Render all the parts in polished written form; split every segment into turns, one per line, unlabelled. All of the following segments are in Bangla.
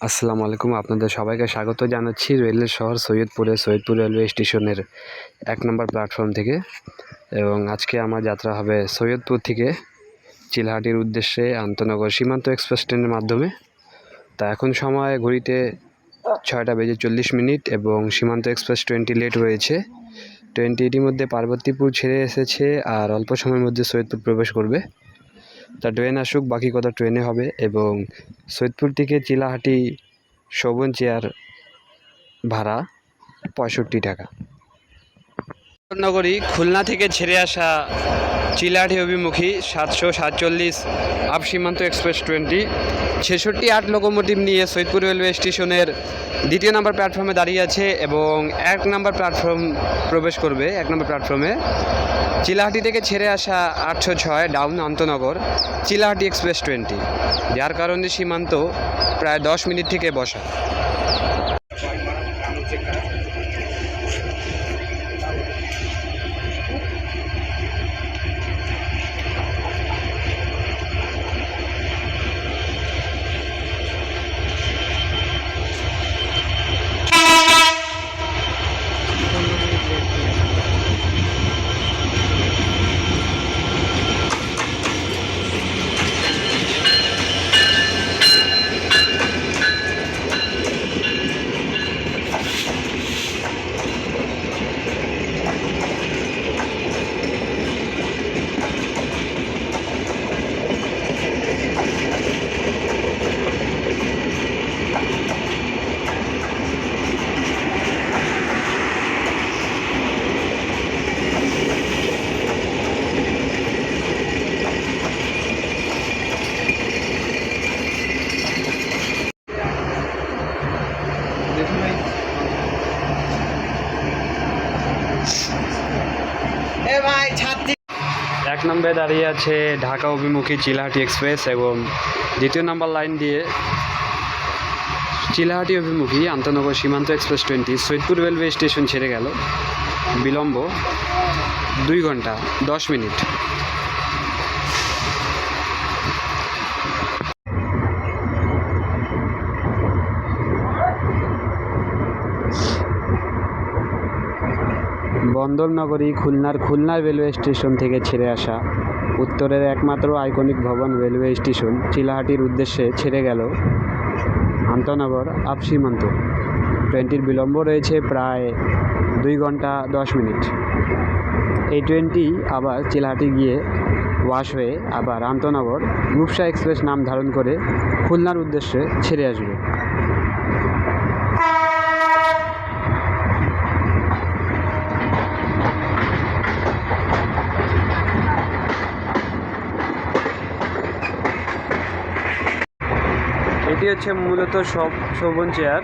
আসসালামু আলাইকুম, আপনাদের সবাইকে স্বাগত জানাচ্ছি রেলের শহর সৈয়দপুর রেলওয়ে স্টেশনের 1 নম্বর প্ল্যাটফর্ম থেকে। এবং আজকে আমার যাত্রা হবে সৈয়দপুর থেকে চিলাহাটির উদ্দেশ্যে আন্তনগর সীমান্ত এক্সপ্রেস ট্রেনের মাধ্যমে। তা এখন সময় ঘড়িতে 6:40 এবং সীমান্ত এক্সপ্রেস ট্রেনটি লেট হয়েছে। ট্রেনটি ইতিমধ্যে পার্বতীপুর ছেড়ে এসেছে আর অল্প সময়ের মধ্যে সৈয়দপুর প্রবেশ করবে। তা ট্রেন আসুক, বাকি কথা ট্রেনে হবে। এবং সৈয়দপুর থেকে চিলাহাটি শোভন চেয়ার ভাড়া 65 টাকা। নগরী খুলনা থেকে ছেড়ে আসা চিলাহাটি অভিমুখী 747 আপ সীমান্ত এক্সপ্রেস ট্রেনটি 66-8 লোকোমোটিভ নিয়ে সৈয়দপুর রেলওয়ে স্টেশনের 2 নম্বর প্ল্যাটফর্মে দাঁড়িয়ে আছে এবং 1 নম্বর প্ল্যাটফর্ম প্রবেশ করবে। 1 নম্বর প্ল্যাটফর্মে চিলাহাটি থেকে ছেড়ে আসা 806 ডাউন আন্তনগর চিলাহাটি এক্সপ্রেস ট্রেনটি, যার কারণে সীমান্ত প্রায় 10 মিনিট থেকে বসা। এক নম্বরে দাঁড়িয়ে আছে ঢাকা অভিমুখী চিলাহাটি এক্সপ্রেস এবং 2 নম্বর লাইন দিয়ে চিলাহাটি অভিমুখী আন্তনগর সীমান্ত এক্সপ্রেস ট্রেনটি সৈয়দপুর রেলওয়ে স্টেশন ছেড়ে গেল। বিলম্ব 2 ঘন্টা 10 মিনিট। বন্দর নগরী খুলনা রেলওয়ে স্টেশন থেকে ছেড়ে আসা উত্তরের একমাত্র আইকনিক ভবন রেলওয়ে স্টেশন চিলাহাটির উদ্দেশ্যে ছেড়ে গেল আন্তনগর আপ সীমান্ত। ট্রেনটির বিলম্ব রয়েছে প্রায় 2 ঘন্টা 10 মিনিট। এই ট্রেনটি আবার চিলাহাটি গিয়ে ওয়াশ হয়ে আবার আন্তনগর রূপসা এক্সপ্রেস নাম ধারণ করে খুলনার উদ্দেশ্যে ছেড়ে আসবে। এটি হচ্ছে মূলত শোভন চেয়ার।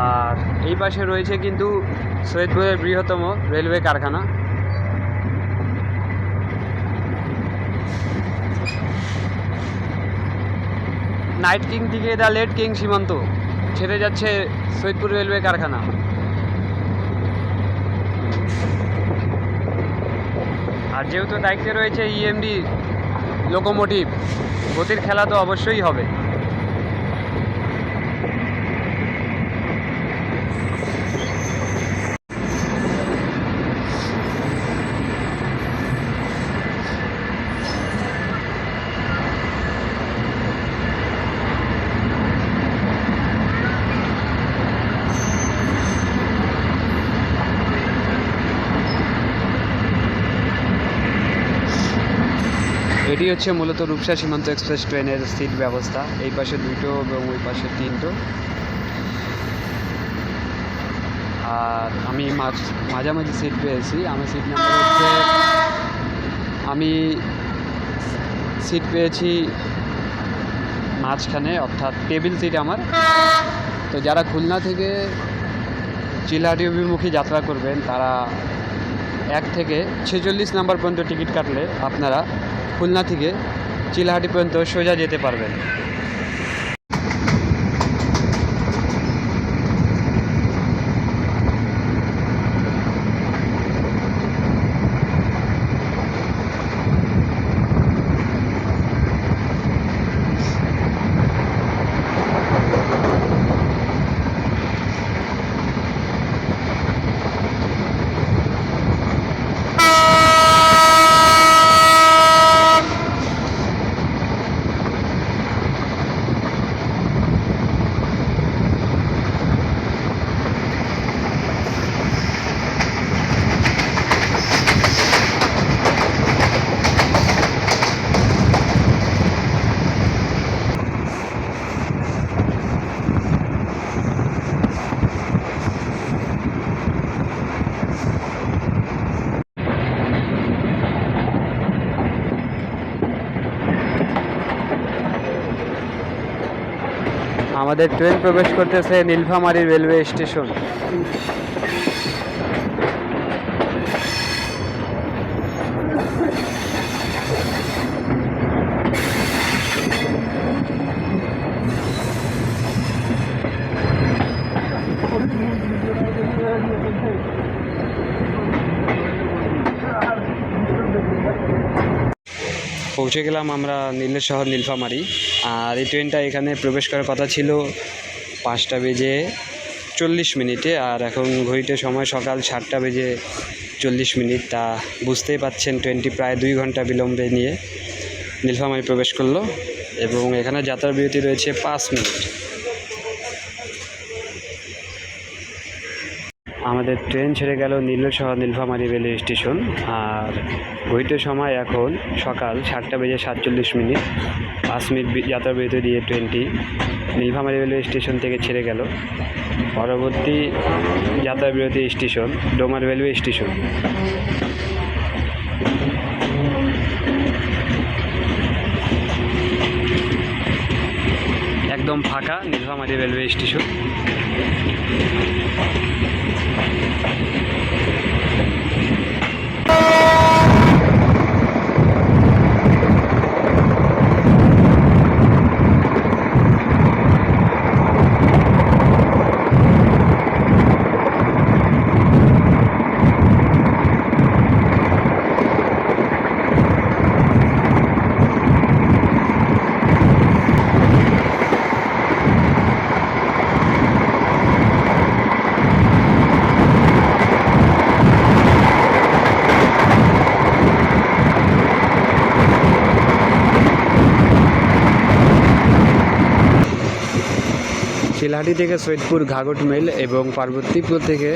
আর এই পাশে রয়েছে কিন্তু সৈয়দপুরের বৃহত্তম রেলওয়ে কারখানা। নাইট কিং থেকে দ্য লেট কিং সীমান্ত ছেড়ে যাচ্ছে সৈয়দপুর রেলওয়ে কারখানা। আর যেহেতু দায়িত্বে রয়েছে ইএমডি লোকোমোটিভ, গতির খেলা তো অবশ্যই হবে। এটি হচ্ছে মূলত রূপসা সীমান্ত এক্সপ্রেস ট্রেনের সিট ব্যবস্থা। এই পাশে 2টো এবং ওই পাশে 3টো। আর আমি মাঝামাঝি সিট পেয়েছি। আমি সিট পেয়েছি মাঝখানে, অর্থাৎ টেবিল সিট আমার। তো যারা খুলনা থেকে চিলাহাটি অভিমুখী যাত্রা করবেন তারা 1 থেকে 46 নম্বর পর্যন্ত টিকিট কাটলে আপনারা খুলনা থেকে চিলাহাটি পর্যন্ত সোজা যেতে পারবেন। আমাদের ট্রেন প্রবেশ করতেছে নীলফামারী রেলওয়ে স্টেশন। পৌঁছে গেলাম আমরা নীলের শহর নীলফামারী। আর এই ট্রেনটা এখানে প্রবেশ করার কথা ছিল 5:40 আর এখন ঘড়িতে সময় সকাল 7:40। তা বুঝতেই পাচ্ছেন ট্রেনটি প্রায় 2 ঘন্টা বিলম্বে নিয়ে নীলফামারী প্রবেশ করলো এবং এখানে যাত্রা বিরতি রয়েছে 5 মিনিট। আমাদের ট্রেন ছেড়ে গেল নীলের শহর নীলফামারী রেলওয়ে স্টেশন। আর ঘড়িতে সময় এখন সকাল 7:47। 5 মিনিট যাত্রা বিরতি দিয়ে ট্রেনটি নীলফামারী রেলওয়ে স্টেশন থেকে ছেড়ে গেল। পরবর্তী যাত্রা বিরতি স্টেশন ডোমার রেলওয়ে স্টেশন। একদম ফাঁকা নীলফামারী রেলওয়ে স্টেশন। চিলাহাটি থেকে সৈয়দপুর ঘাঘট মেল এবং পার্বতীপুর থেকে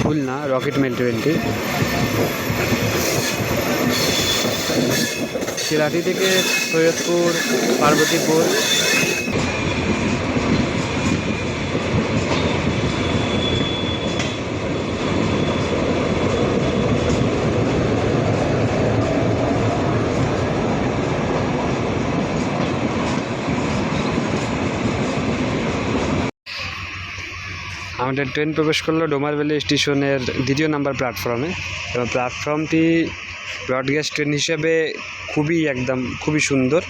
খুলনা রকেট মেল ট্রেনটি। চিলাহাটি থেকে সৈয়দপুর পার্বতীপুর আমাদের ট্রেন প্রবেশ করলো ডোমার রেলওয়ে স্টেশনের 2 নম্বর প্ল্যাটফর্মে। এবং প্ল্যাটফর্মটি ব্রডগেজ ট্রেন হিসেবে খুবই সুন্দর,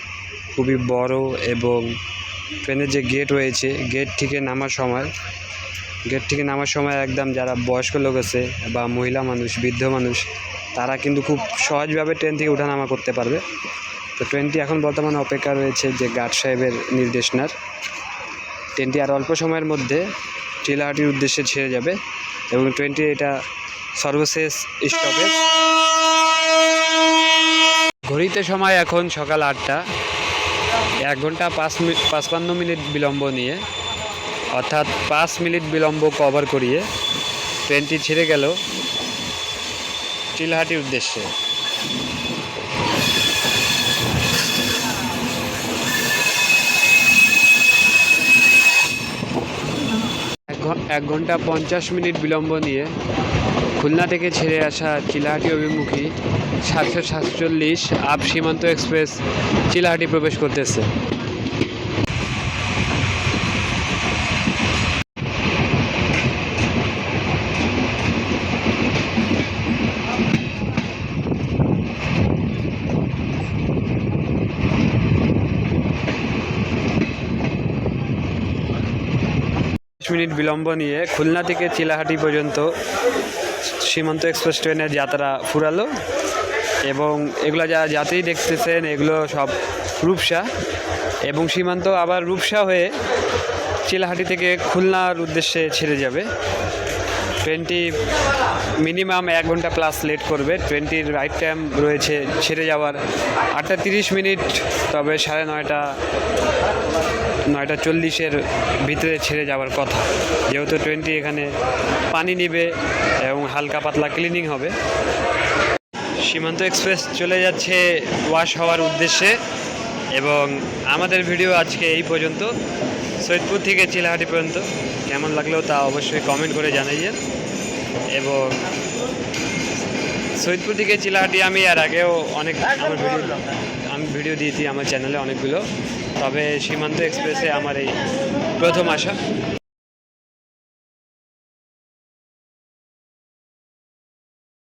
খুবই বড়। এবং ট্রেনের যে গেট রয়েছে গেট থেকে নামার সময় একদম যারা বয়স্ক লোক আছে বা মহিলা মানুষ, বৃদ্ধ মানুষ, তারা কিন্তু খুব সহজভাবে ট্রেন থেকে ওঠানামা করতে পারবে। তো ট্রেনটি এখন বর্তমানে অপেক্ষা রয়েছে যে গার্ড সাহেবের নির্দেশনার। ট্রেনটি আর অল্প সময়ের মধ্যে চিলাহাটির উদ্দেশ্যে ছেড়ে যাবে এবং ট্রেনটি এটা সর্বশেষ স্টপেজ। ঘড়িতে সময় এখন সকাল 8টা। 1 ঘন্টা 55 মিনিট বিলম্ব নিয়ে, অর্থাৎ 5 মিনিট বিলম্ব কভার করিয়ে ট্রেনটি ছেড়ে গেল চিলাহাটির উদ্দেশ্যে। 1 ঘন্টা 50 মিনিট বিলম্ব নিয়ে খুলনা থেকে ছেড়ে আসা চিলাহাটি অভিমুখী 747 আপ সীমান্ত এক্সপ্রেস চিলাহাটি প্রবেশ করতেছে। মিনিট বিলম্ব নিয়ে খুলনা থেকে চিলাহাটি পর্যন্ত সীমান্ত এক্সপ্রেস ট্রেনের যাত্রা ফুরালো। এবং এগুলো যা যাত্রী দেখতেছেন এগুলো সব রূপসা, এবং সীমান্ত আবার রূপসা হয়ে চিলাহাটি থেকে খুলনার উদ্দেশ্যে ছেড়ে যাবে। ট্রেনটি মিনিমাম 1 ঘন্টা প্লাস লেট করবে। ট্রেনটির রাইট টাইম রয়েছে ছেড়ে যাওয়ার 8:30, তবে 9:40 ভিতরে ছেড়ে যাওয়ার কথা, যেহেতু ট্রেনটি এখানে পানি নেবে এবং হালকা পাতলা ক্লিনিং হবে। সীমান্ত এক্সপ্রেস চলে যাচ্ছে ওয়াশ হওয়ার উদ্দেশ্যে। এবং আমাদের ভিডিও আজকে এই পর্যন্ত, সৈয়দপুর থেকে চিলাহাটি পর্যন্ত। কেমন লাগলো তা অবশ্যই কমেন্ট করে জানাইয়েন। এবং সৈয়দপুর থেকে চিলাহাটি আমি এর আগেও অনেক ভিডিও দিয়েছি আমার চ্যানেলে অনেকগুলো। তবে সীমান্ত এক্সপ্রেসে আমার এই প্রথম আসা।